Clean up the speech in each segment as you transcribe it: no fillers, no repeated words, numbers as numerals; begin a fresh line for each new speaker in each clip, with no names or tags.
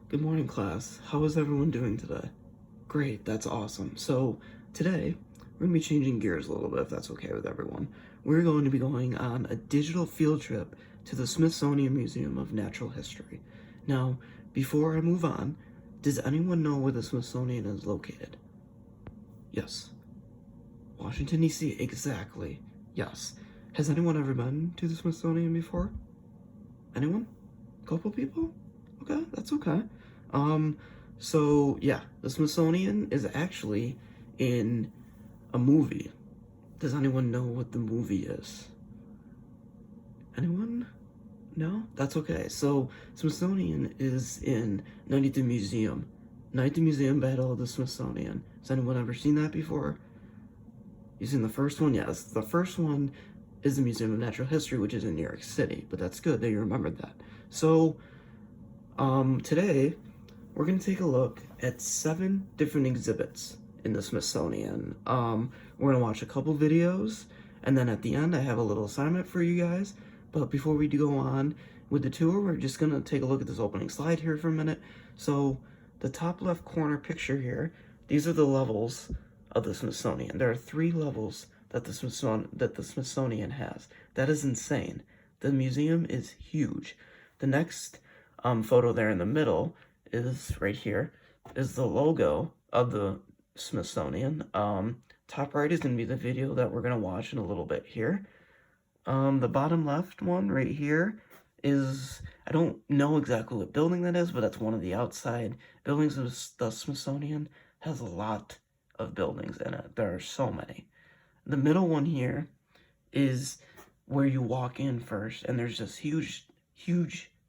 Good morning, class. How is everyone doing today? Great, that's awesome. So, today, we're going to be changing gears a little bit, if that's okay with everyone. We're going to be going on a digital field trip to the Smithsonian Museum of Natural History. Now, before I move on, does anyone know where the Smithsonian is located? Yes. Washington, D.C., exactly. Yes. Has anyone ever been to the Smithsonian before? Anyone? Couple people? Okay, that's okay. Um, so yeah, the Smithsonian is actually in a movie. Does anyone know what the movie is? Anyone? No? That's okay. So Smithsonian is in Night at the Museum. Night at the Museum Battle of the Smithsonian. Has anyone ever seen that before? You seen the first one? Yes. The first one is the Museum of Natural History, which is in New York City, but that's good that you remembered that. So, today we're going to take a look at 7 different exhibits in the Smithsonian. We're going to watch a couple videos, and then at the end I have a little assignment for you guys. But before we do go on with the tour, we're just going to take a look at this opening slide here for a minute. So the top left corner picture here, these are the levels of the Smithsonian. There are 3 levels that the Smithsonian has. That is insane. The museum is huge. The next photo there in the middle is right here, is the logo of the Smithsonian. Top right is going to be the video that we're going to watch in a little bit here. The bottom left one right here is, I don't know exactly what building that is, but that's one of the outside buildings of the Smithsonian. Has a lot of buildings in it. There are so many. The middle one here is where you walk in first, and there's this huge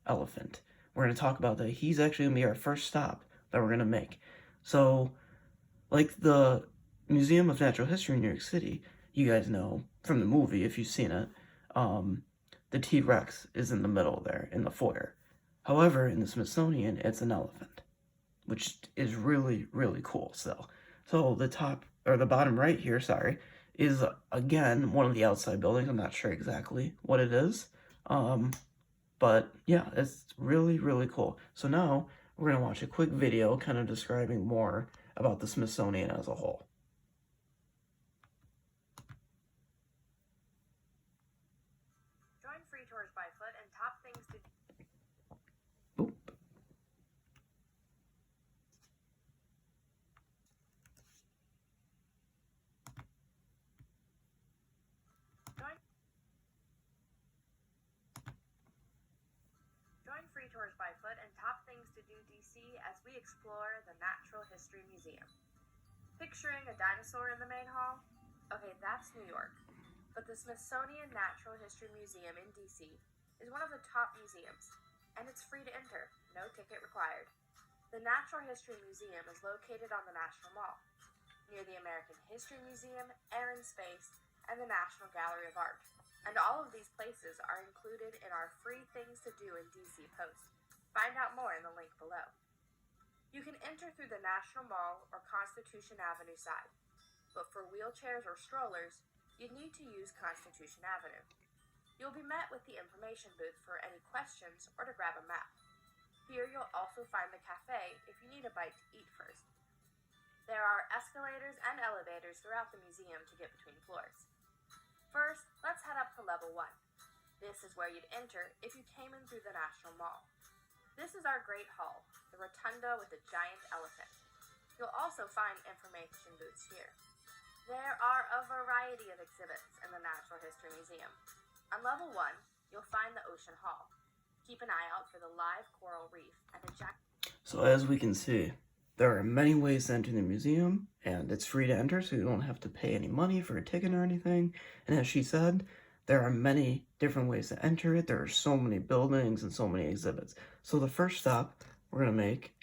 elephant. We're going to talk about that. He's actually going to be our first stop that we're going to make. So, like the Museum of Natural History in New York City, you guys know from the movie, if you've seen it, the T-Rex is in the middle there, in the foyer. However, in the Smithsonian, it's an elephant, which is really cool still. So the top, or the bottom right here, sorry, is again one of the outside buildings. I'm not sure exactly what it is. But yeah, it's really cool. So now we're gonna watch a quick video kind of describing more about the Smithsonian as a whole.
Join Free Tours by Foot and top things to
Oop.
join Join Free Tours by Foot and top things to do DC as we explore the Natural History Museum. Picturing a dinosaur in the main hall? Okay, that's New York. But the Smithsonian Natural History Museum in DC is one of the top museums, and it's free to enter, no ticket required. The Natural History Museum is located on the National Mall, near the American History Museum, Air and Space, and the National Gallery of Art. And all of these places are included in our free Things to Do in DC post. Find out more in the link below. You can enter through the National Mall or Constitution Avenue side, but for wheelchairs or strollers, you'd need to use Constitution Avenue. You'll be met with the information booth for any questions or to grab a map. Here you'll also find the cafe if you need a bite to eat first. There are escalators and elevators throughout the museum to get between floors. First, let's head up to level 1. This is where you'd enter if you came in through the National Mall. This is our Great Hall, the rotunda with the giant elephant. You'll also find information booths here. There are a variety of exhibits in the Natural History Museum. On level 1, you'll find the Ocean Hall. Keep an eye out for the live coral reef and a giant...
So as we can see, there are many ways to enter the museum, and it's free to enter, so you don't have to pay any money for a ticket or anything. And as she said, there are many different ways to enter it. There are so many buildings and so many exhibits. So the first stop we're going to make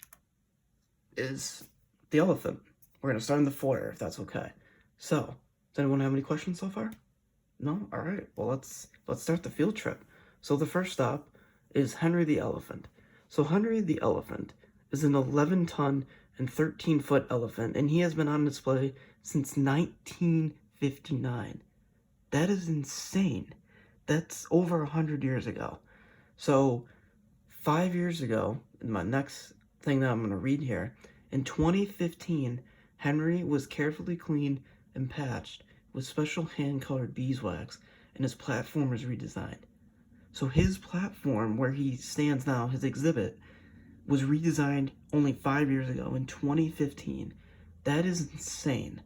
is the elephant. We're going to start in the foyer, if that's okay. So, does anyone have any questions so far? No? Alright, well let's start the field trip. So the first stop is Henry the Elephant. So Henry the Elephant is an 11-ton and 13-foot elephant, and he has been on display since 1959. That is insane. That's over 100 years ago. So 5 years ago, in my next thing that I'm going to read here. In 2015, Henry was carefully cleaned and patched with special hand-colored beeswax, and his platform was redesigned. So his platform, where he stands now, his exhibit, was redesigned only 5 years ago in 2015. That is insane.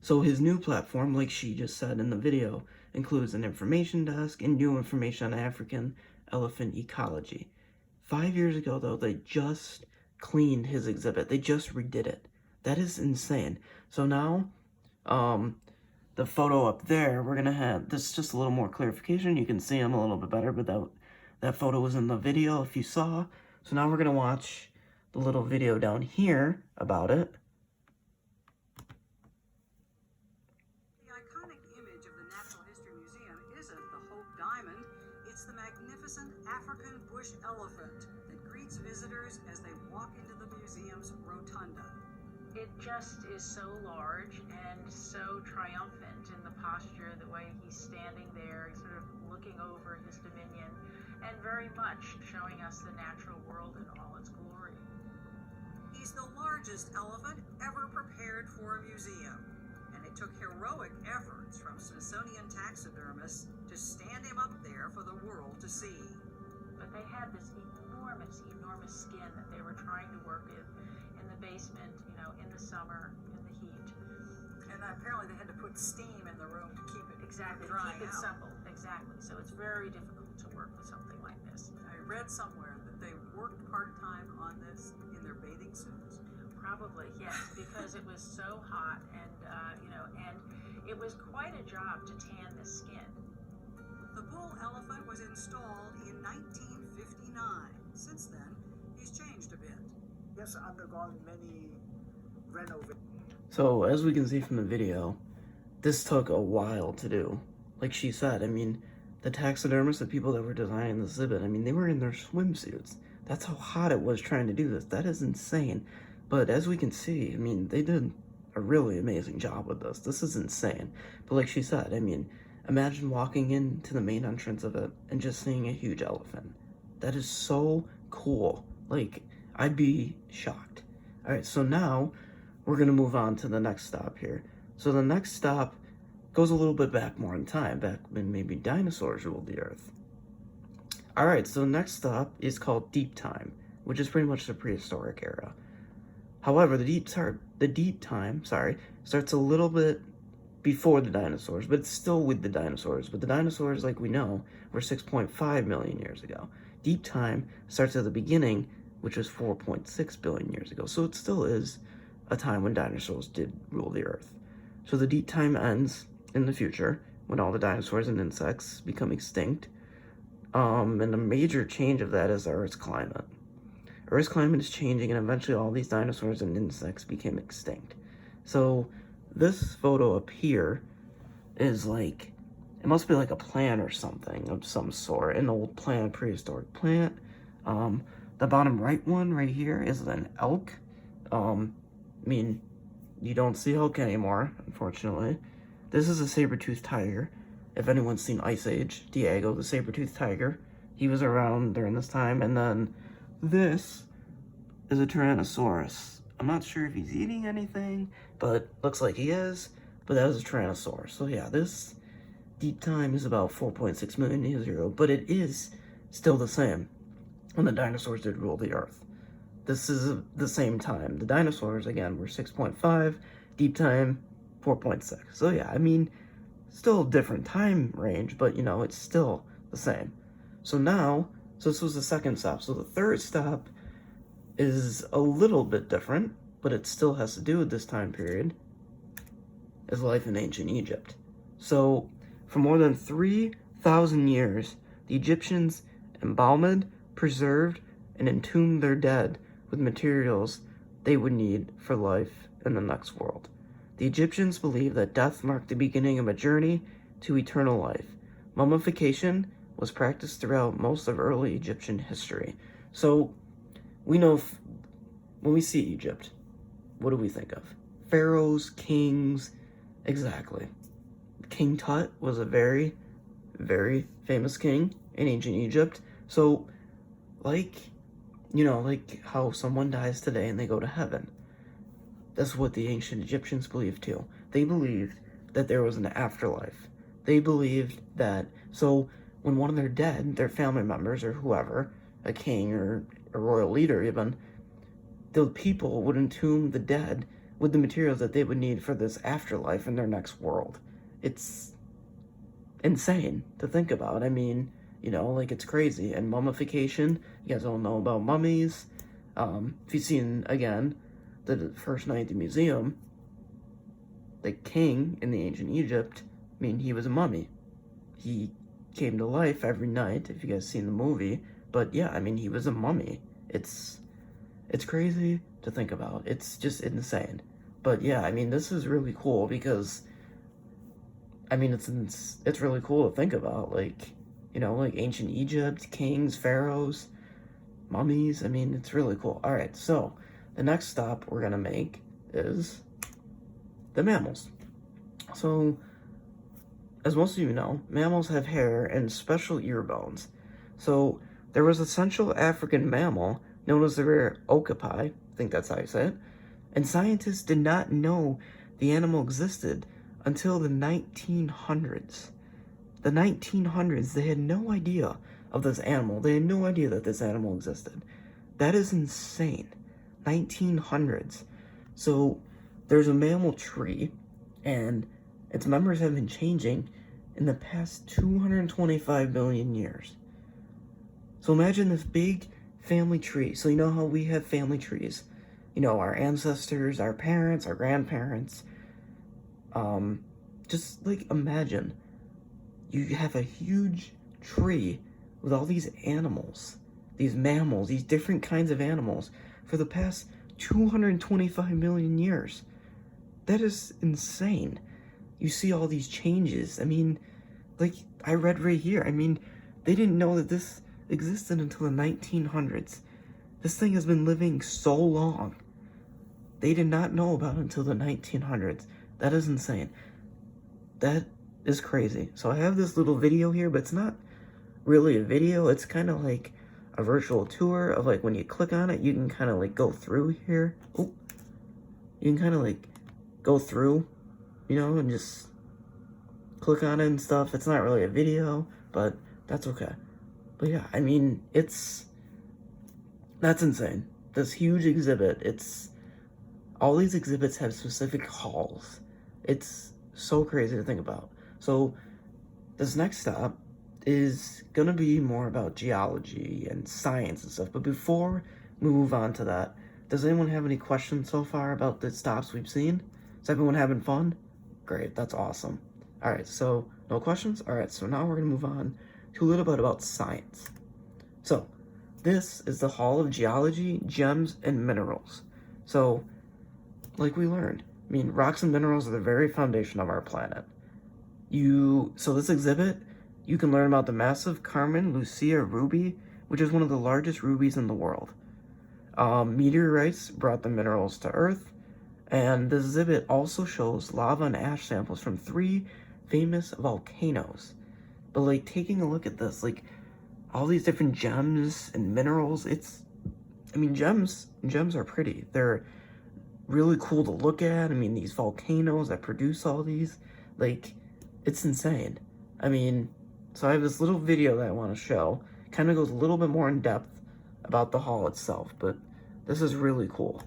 So his new platform, like she just said in the video, includes an information desk and new information on African elephant ecology. 5 years ago, though, they just cleaned his exhibit. They just redid it. That is insane. So now, the photo up there, we're gonna have this just a little more clarification. You can see him a little bit better, but that photo was in the video if you saw. So now we're gonna watch the little video down here about it.
The iconic image of the Natural History Museum isn't the Hope Diamond, it's the magnificent African bush elephant that greets visitors as they walk into the museum's rotunda.
It just is so large and so triumphant in the posture, the way he's standing there, sort of looking over his dominion, and very much showing us the natural world in all its glory.
He's the largest elephant ever prepared for a museum, and it took heroic efforts from Smithsonian taxidermists to stand him up there for the world to see.
But they had this enormous skin that they were trying to work with in the basement, in the summer, in the heat.
And apparently they had to put steam in the room to keep it
Exactly,
drying
keep it
out.
supple. Exactly. So it's very difficult to work with something like this.
I read somewhere that they worked part-time on this in their bathing suits.
Probably, yes, because it was so hot and it was quite a job to tan the skin.
The bull elephant was installed in 1959. Since then, he's changed a bit.
He has undergone many renovations.
So as we can see from the video, this took a while to do. Like she said, I mean, the taxidermists, the people that were designing the exhibit, I mean, they were in their swimsuits. That's how hot it was trying to do this. That is insane. But as we can see, I mean, they did a really amazing job with this. This is insane. But like she said, I mean, imagine walking into the main entrance of it and just seeing a huge elephant. That is so cool. Like, I'd be shocked. All right, so now we're going to move on to the next stop here. So the next stop goes a little bit back more in time, back when maybe dinosaurs ruled the earth. All right, so the next stop is called Deep Time, which is pretty much the prehistoric era. However, the deep time starts a little bit before the dinosaurs, but it's still with the dinosaurs. But the dinosaurs, like we know, were 6.5 million years ago. Deep time starts at the beginning, which was 4.6 billion years ago. So it still is a time when dinosaurs did rule the earth. So the deep time ends in the future, when all the dinosaurs and insects become extinct. And a major change of that is the Earth's climate. Earth's climate is changing, and eventually all these dinosaurs and insects became extinct. So this photo up here is like, it must be like a plant or something of some sort, an old plant, prehistoric plant. The bottom right one right here is an elk. I mean, you don't see elk anymore, unfortunately. This is a saber-toothed tiger. If anyone's seen Ice Age, Diego, the saber-toothed tiger, he was around during this time. And then this is a Tyrannosaurus. I'm not sure if he's eating anything, but looks like he is. But that was a Tyrannosaurus. So yeah, this deep time is about 4.6 million years ago, but it is still the same when the dinosaurs did rule the earth. This is the same time. The dinosaurs, again, were 6.5, deep time, 4.6. So yeah, I mean, still a different time range, but it's still the same. So now, this was the second stop. So the third stop is a little bit different, but it still has to do with this time period, is life in ancient Egypt. So for more than 3,000 years, the Egyptians embalmed, preserved, and entombed their dead with materials they would need for life in the next world. The Egyptians believed that death marked the beginning of a journey to eternal life. Mummification was practiced throughout most of early Egyptian history. So we know when we see Egypt, what do we think of? Pharaohs, kings, exactly. King Tut was a very, very famous king in ancient Egypt. So like You know, like how someone dies today and they go to heaven. That's what the ancient Egyptians believed too. They believed that there was an afterlife. They believed that, so when one of their dead, their family members or whoever, a king or a royal leader even, the people would entomb the dead with the materials that they would need for this afterlife in their next world. It's insane to think about. I mean, you know, like it's crazy. And mummification, you guys all know about mummies. If you've seen, again, the first night at the museum, the king in the ancient Egypt, I mean, he was a mummy. He came to life every night, if you guys seen the movie. But yeah, I mean, he was a mummy. It's crazy to think about. It's just insane. But yeah, I mean, this is really cool because, I mean, it's really cool to think about. Like, you know, like ancient Egypt, kings, pharaohs, mummies. I mean, it's really cool. All right, so the next stop we're gonna make is the mammals. So, as most of you know, mammals have hair and special ear bones. So, there was a Central African mammal known as the rare okapi, I think that's how you say it, and scientists did not know the animal existed until the 1900s. The 1900s, they had no idea of this animal. They had no idea that this animal existed. That is insane. 1900s. So, there's a mammal tree, and its members have been changing in the past 225 million years. So imagine this big family tree. So you know how we have family trees? You know, our ancestors, our parents, our grandparents. Just like imagine you have a huge tree with all these animals, these mammals, these different kinds of animals for the past 225 million years. That is insane. You see all these changes. I mean, like I read right here, I mean, they didn't know that this existed until the 1900s. This thing has been living so long. They did not know about it until the 1900s. That is insane. That is crazy. So I have this little video here, but it's not really a video. It's kind of like a virtual tour of like when you click on it, you can kind of like go through here. Oh, you can kind of like go through, you know, and just click on it and stuff. It's not really a video, but that's okay. But yeah, I mean, that's insane. This huge exhibit, all these exhibits have specific halls. It's so crazy to think about. So this next stop is gonna be more about geology and science and stuff. But before we move on to that, does anyone have any questions so far about the stops we've seen? Is everyone having fun? Great, that's awesome. All right, so no questions? All right, so now we're gonna move on to a little bit about science. So this is the Hall of Geology, Gems, and Minerals. So, like we learned, I mean, rocks and minerals are the very foundation of our planet. So this exhibit, you can learn about the massive Carmen Lucia ruby, which is one of the largest rubies in the world. Meteorites brought the minerals to Earth, and this exhibit also shows lava and ash samples from 3 famous volcanoes. But like taking a look at this, like all these different gems and minerals, gems are pretty. They're really cool to look at. I mean, these volcanoes that produce all these, like, it's insane. I mean, so I have this little video that I want to show. Kind of goes a little bit more in depth about the hall itself, but this is really cool.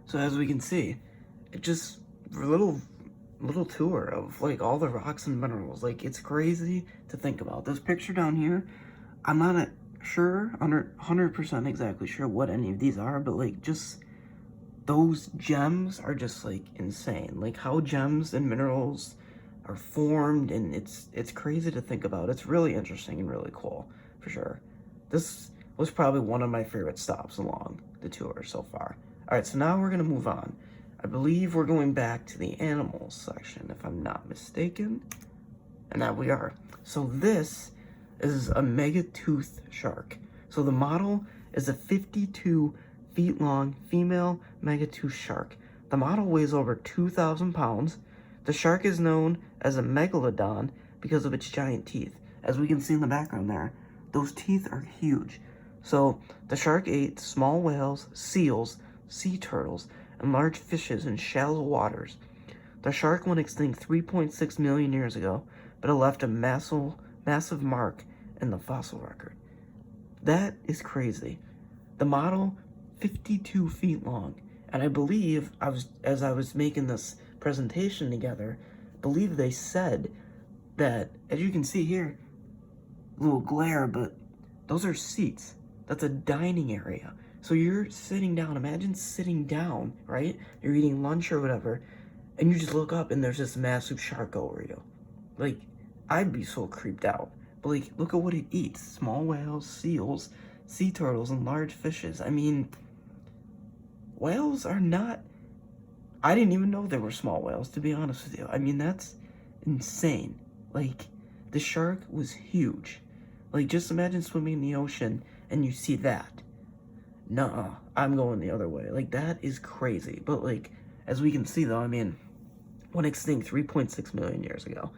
So as we can see, it just a little tour of like all the rocks and minerals. Like it's crazy to think about. This picture down here, I'm not sure, 100% exactly sure what any of these are, but like just those gems are just like insane. Like how gems and minerals are formed, and it's crazy to think about. It's really interesting and really cool, for sure. This was probably one of my favorite stops along the tour so far. All right, so now we're gonna move on. I believe we're going back to the animals section, if I'm not mistaken. And that we are. So this is a mega-toothed shark. So the model is a 52 feet long female mega-toothed shark. The model weighs over 2,000 pounds. The shark is known as a megalodon because of its giant teeth. As we can see in the background there, those teeth are huge. So the shark ate small whales, seals, sea turtles, and large fishes in shallow waters. The shark went extinct 3.6 million years ago, but it left a massive mark in the fossil record. That is crazy. The model, 52 feet long, and I believe, as I was making this presentation together, I believe they said that, as you can see here, a little glare, but those are seats. That's a dining area. So you're sitting down, imagine sitting down, right? You're eating lunch or whatever, and you just look up and there's this massive shark over you. Like, I'd be so creeped out. But like, look at what it eats. Small whales, seals, sea turtles, and large fishes. I mean, whales are not... I didn't even know there were small whales, to be honest with you. I mean, that's insane. Like, the shark was huge. Like, just imagine swimming in the ocean and you see that. Nuh-uh, I'm going the other way. Like, that is crazy. But like, as we can see though, I mean, went extinct 3.6 million years ago.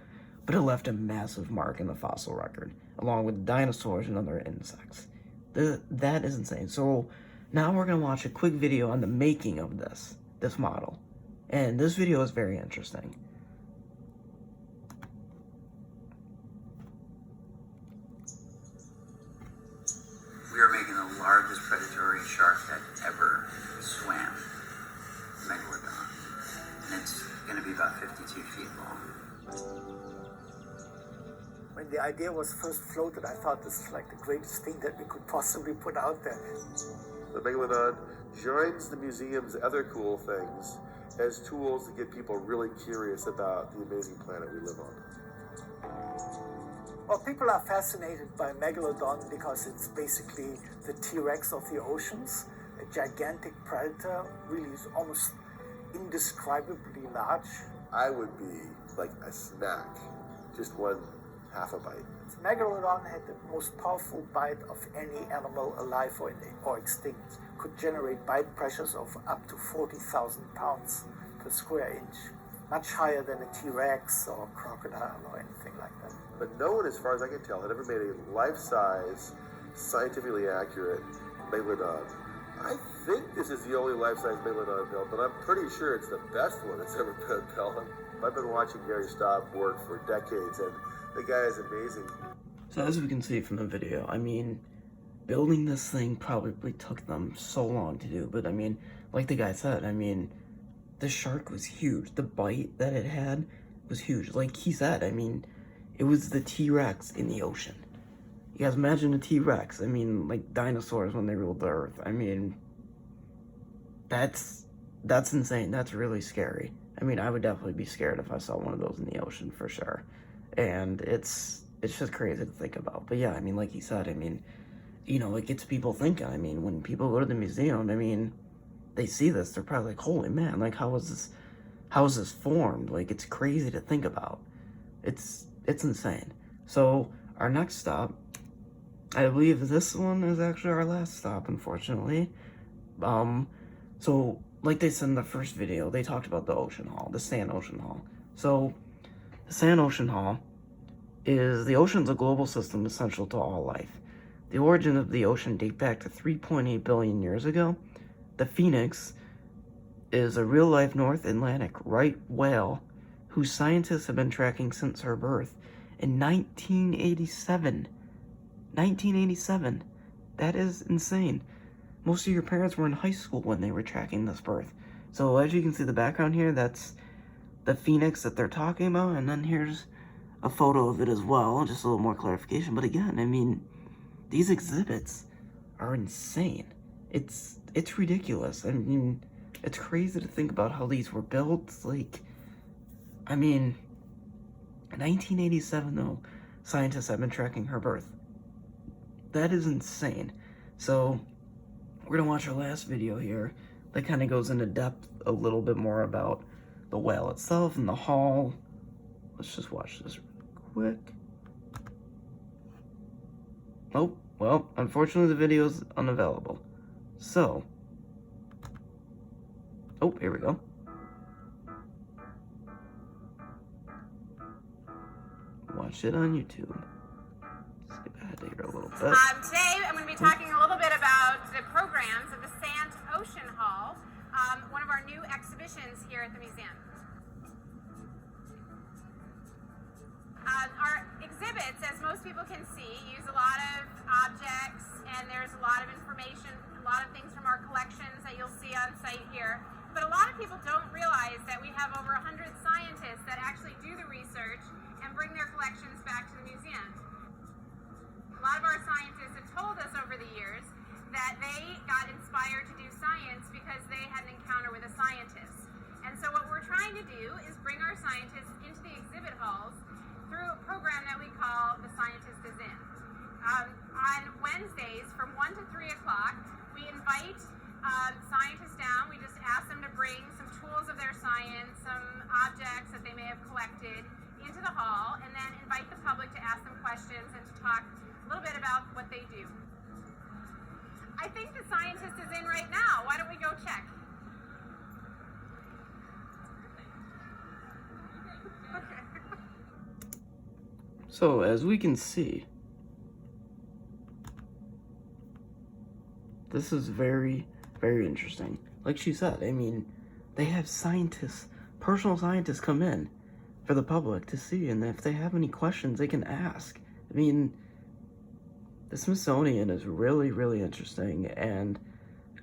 But it left a massive mark in the fossil record, along with dinosaurs and other insects. That is insane. So now we're gonna watch a quick video on the making of this model. And this video is very interesting.
We are making the largest predatory shark that ever swam, Megalodon. And it's gonna be about 52 feet long.
When the idea was first floated, I thought this is like the greatest thing that we could possibly put out there.
The Megalodon joins the museum's other cool things as tools to get people really curious about the amazing planet we live on.
Well, people are fascinated by Megalodon because it's basically the T-Rex of the oceans, a gigantic predator, really is almost indescribably large.
I would be like a snack, just one half a bite.
Megalodon had the most powerful bite of any animal alive or extinct. Could generate bite pressures of up to 40,000 pounds per square inch, much higher than a T-Rex or a crocodile or anything like that.
But no one, as far as I can tell, had ever made a life-size, scientifically accurate Megalodon. I think this is the only life-size Megalodon built, but I'm pretty sure it's the best one that's ever been built. I've been watching Gary Staub work for decades, and the guy is amazing.
So as we can see from the video, I mean, building this thing probably took them so long to do, but I mean, like the guy said, I mean, the shark was huge. The bite that it had was huge. Like he said, I mean, it was the T-Rex in the ocean. You guys imagine a T-Rex. I mean, like dinosaurs when they ruled the earth. I mean, that's insane. That's really scary. I mean, I would definitely be scared if I saw one of those in the ocean for sure. And it's just crazy to think about. But yeah, I mean, like he said, I mean, you know, it gets people thinking. I mean, when people go to the museum, I mean, they see this, they're probably like, holy man, like how is this formed? Like, it's crazy to think about. It's insane. So our next stop, I believe this one is actually our last stop, unfortunately. So like they said in the first video, they talked about the ocean hall, the Sand Ocean Hall. So the Sand Ocean Hall is the ocean's a global system essential to all life. The origin of the ocean date back to 3.8 billion years ago. The Phoenix is a real-life North Atlantic right whale whose scientists have been tracking since her birth in 1987. 1987. That is insane. Most of your parents were in high school when they were tracking this birth. So as you can see the background here, that's the Phoenix that they're talking about, and then here's a photo of it as well, just a little more clarification. But again, I mean, these exhibits are insane. It's ridiculous. I mean, it's crazy to think about how these were built. Like, I mean, in 1987, though, scientists have been tracking her birth. That is insane. So, we're gonna watch our last video here that kind of goes into depth a little bit more about the whale itself and the hall. Let's just watch this real quick. Oh, well, unfortunately the video's unavailable. So, oh, here we go. Watch it on YouTube. Skip ahead here a little bit.
Today I'm going to be talking a little bit about the programs at the Sant Ocean Hall, one of our new exhibitions here at the museum. Our exhibits, as most people can see, use a lot of objects, and there's a lot of information, a lot of things from our collections that you'll see on site here. But a lot of people don't realize that we have over 100 scientists that actually do the research and bring their collections back to the museum. A lot of our scientists have told us over the years that they got inspired to do science because they had an encounter with a scientist. And so what we're trying to do is bring our scientists into the exhibit halls through a program that we call The Scientist Is In. On Wednesdays from 1 to 3 o'clock, we invite scientists down. We just ask them to bring some tools of their science, some objects that they may have collected into the hall, and then invite the public to ask them questions and to talk a little bit about what they do. I think the scientist is in right now. Why don't we go check?
So, as we can see, this is very, very interesting. Like she said, I mean, they have scientists, personal scientists come in for the public to see, and if they have any questions, they can ask. I mean, the Smithsonian is really, really interesting, and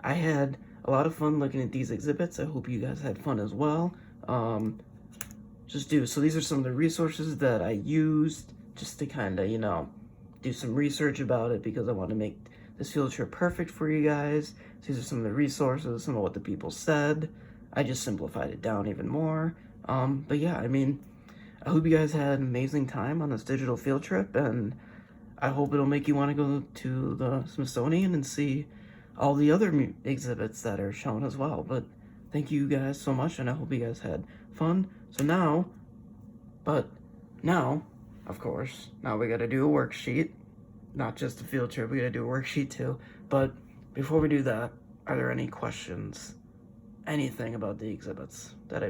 I had a lot of fun looking at these exhibits. I hope you guys had fun as well. So these are some of the resources that I used just to kind of, you know, do some research about it because I want to make this field trip perfect for you guys. So these are some of the resources, some of what the people said. I just simplified it down even more. But yeah, I mean, I hope you guys had an amazing time on this digital field trip, and I hope it'll make you want to go to the Smithsonian and see all the other exhibits that are shown as well. But thank you guys so much, and I hope you guys had fun. So now, of course, now we gotta do a worksheet. Not just a field trip, we gotta do a worksheet too. But before we do that, are there any questions? Anything about the exhibits that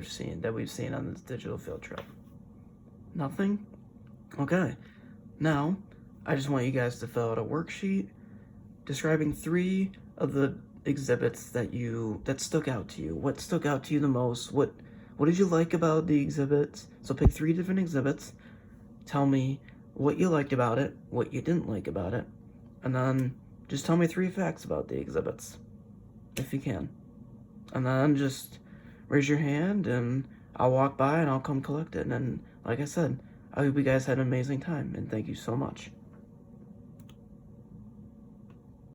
we've seen on this digital field trip? Nothing? Okay. Now, I just want you guys to fill out a worksheet describing 3 of the exhibits that stuck out to you. What stuck out to you the most? What did you like about the exhibits? So pick 3 different exhibits. Tell me what you liked about it, what you didn't like about it, and then just tell me 3 facts about the exhibits, if you can. And then just raise your hand, and I'll walk by and I'll come collect it. And like I said, I hope you guys had an amazing time, and thank you so much.